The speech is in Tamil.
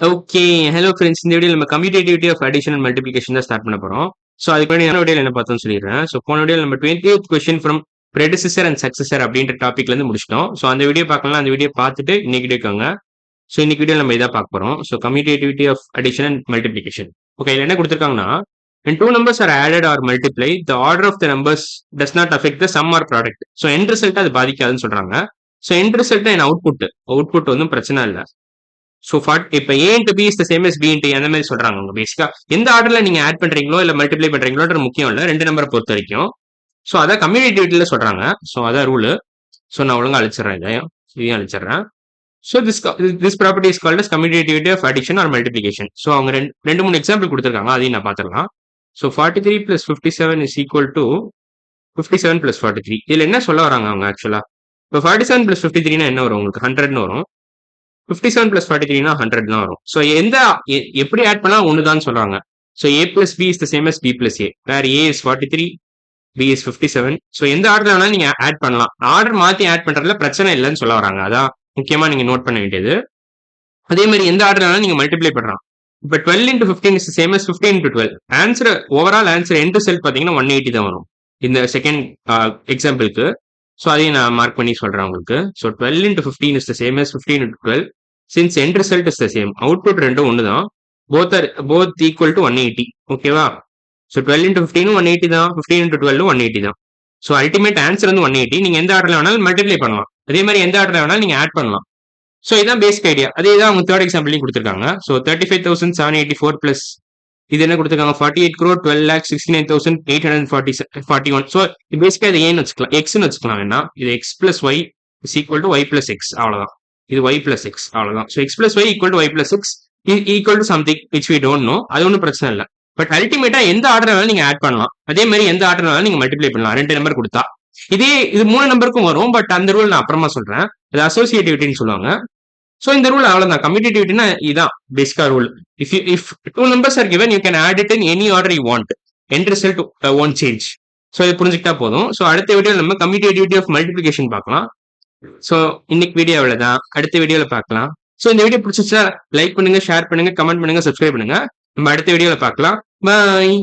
ஓகே. Hello friends. இந்த வீடியோல நம்ம commutativity of addition and multiplication தான் ஸ்டார்ட் பண்ண போறோம். ஸோ அதுக்கு முன்னாடி வீடியோல என்ன பார்த்தோம்னு சொல்லிடுறேன். ஸோ போன வீடியோல நம்ம 20th question from predecessor and successor அப்படின்ற டாபிக்ல இருந்து முடிச்சிட்டோம். ஸோ அந்த வீடியோ பார்க்கலாம். அந்த வீடியோ பார்த்துட்டு இன்னைக்கு வீடியோக்காங்க. ஸோ இன்னைக்கு வீடியோ நம்ம இதான் பார்க்க போறோம். So commutativity of addition and multiplication. Okay, இதுல என்ன கொடுத்துருக்காங்கன்னா, when two numbers are added or multiplied, the order of the numbers does not affect the sum or product. So end result அது பாதிக்காதுன்னு சொல்றாங்க. ஸோ end result என் அவுட்புட் ஒன்றும் பிரச்சனை இல்லை. ஸோ இப்போ A into B is the same as B into அந்த மாதிரி சொல்றாங்க. அவங்க பேசிக்கா எந்த ஆர்டர்ல நீங்க ஆட் பண்றீங்களோ இல்ல மல்டிப்ளை பண்றீங்களோன்ற முக்கியம் இல்லை, ரெண்டு நம்பரை பொறுத்த வரைக்கும். ஸோ அதான் கம்யூனிட்டிவிட்டியில சொல்றாங்க. ஸோ அதான் ரூலு. ஸோ நான் ஒழுங்கா அழிச்சிடறேன், இதையும் அழிச்சிடறேன். So this property is called as commutativity of addition or multiplication. So அவங்க ரெண்டு மூணு எக்ஸாம்பிள் கொடுத்துருக்காங்க, அதையும் நான் பார்த்துக்கலாம். So 43 plus 57 is equal to 57 plus 43. இதுல என்ன சொல்ல வராங்க அவங்க ஆக்சுவலா? இப்போ 47 பிளஸ் 53 என்ன வரும் உங்களுக்கு? 100ன்னு வரும். 57 பிளஸ் 43 100 தான் வரும். ஸோ எப்படி ஆட் பண்ணா ஒண்ணுதான் சொல்றாங்க. So A plus B is the same as B plus A, where A is 43, B is 57. So எந்த ஆர்டர் வேணாலும் நீங்க ஆட் பண்ணலாம். ஆர்டர் மாத்தி ஆட் பண்றதுல பிரச்சனை இல்லைன்னு சொல்ல வராங்க. அதான் முக்கியமா நீங்க நோட் பண்ண வேண்டியது. அதே மாதிரி எந்த ஆர்டர் வேணாலும் நீங்க மல்டிப்ளை பண்றோம். இப்போ 12 into 15 is the same as 15 into 12. Answer overall answer end result பாத்தீங்கன்னா 180 தான் வரும் இந்த செகண்ட் எக்ஸாம்பிளுக்கு. ஸோ அதையும் நான் மார்க் பண்ணி சொல்றேன் உங்களுக்கு. So 12 into 15 is the same as 15 into 12. Since end result is the same, output ரெண்டும் ஒன்று தான். both equal to 180. ஓகேவா? ஸோ 12 into 15 180 தான், 15 into 12 180 தான். ஸோ அல்டிமேட் ஆன்சர் வந்து 180. நீங்க எந்த ஆர்டர்ல வேணாலும் மல்டிப்ளை பண்ணலாம். அதே மாதிரி எந்த ஆர்டர்ல வேணாலும் நீங்க ஆட் பண்ணலாம். ஸோ இதான் பேசிக் ஐடியா. அதே தான் அவங்க தேர்ட் எக்ஸாம்பிளையும் கொடுத்துருக்காங்க. ஸோ 35,784 பிளஸ் இது என்ன கொடுத்துருக்காங்க? 48 crore 12,69,841. ஸோ பேசிக்கா இது ஏன்னு வச்சுக்கலாம், எக்ஸ்ன்னு வச்சுக்கலாம். வேணா இது x plus y is equal to y plus x, அவ்வளவுதான். இது y பிளஸ் எக்ஸ், அவ்வளவுதான். So x plus y equal to y plus x equal to something which we don't know. அது ஒன்றும் பிரச்சனை இல்லை. பட் அல்டிமேட்டா எந்த ஆர்டர் வேணாலும் நீங்க ஆட் பண்ணலாம். அதே மாதிரி எந்த ஆர்டர் வேணாலும் நீங்க மல்டிப்ளை பண்ணலாம். ரெண்டு நம்பர் கொடுத்தா இது 3 நம்பருக்கும் வரும். பட் அந்த ரூல் நான் அப்புறமா சொல்றேன். அது அசோசியேட்டிவிட்டின்னு சொல்லுவாங்க. ஸோ இந்த ரூல் அவ்வளவுதான். கம்யூட்டேட்டிவிட்டினா இதான் பேசிக்கா rule. If two numbers are given you can add it in any order you want. End result won't change. So இது புரிஞ்சுக்கிட்டா போதும். ஸோ அடுத்த வீடியோ நம்ம கம்யூட்டேட்டிவிட்டி ஆஃப் மல்டிபிளிகேஷன் பார்க்கலாம். ஸோ இன்னைக்கு வீடியோ அவ்வளவுதான். அடுத்த வீடியோல பார்க்கலாம். ஸோ இந்த வீடியோ பிடிச்சிச்சா லைக் பண்ணுங்க, ஷேர் பண்ணுங்க, கமெண்ட் பண்ணுங்க, சப்ஸ்கிரைப் பண்ணுங்க. நம்ம அடுத்த வீடியோல பார்க்கலாம். பாய்.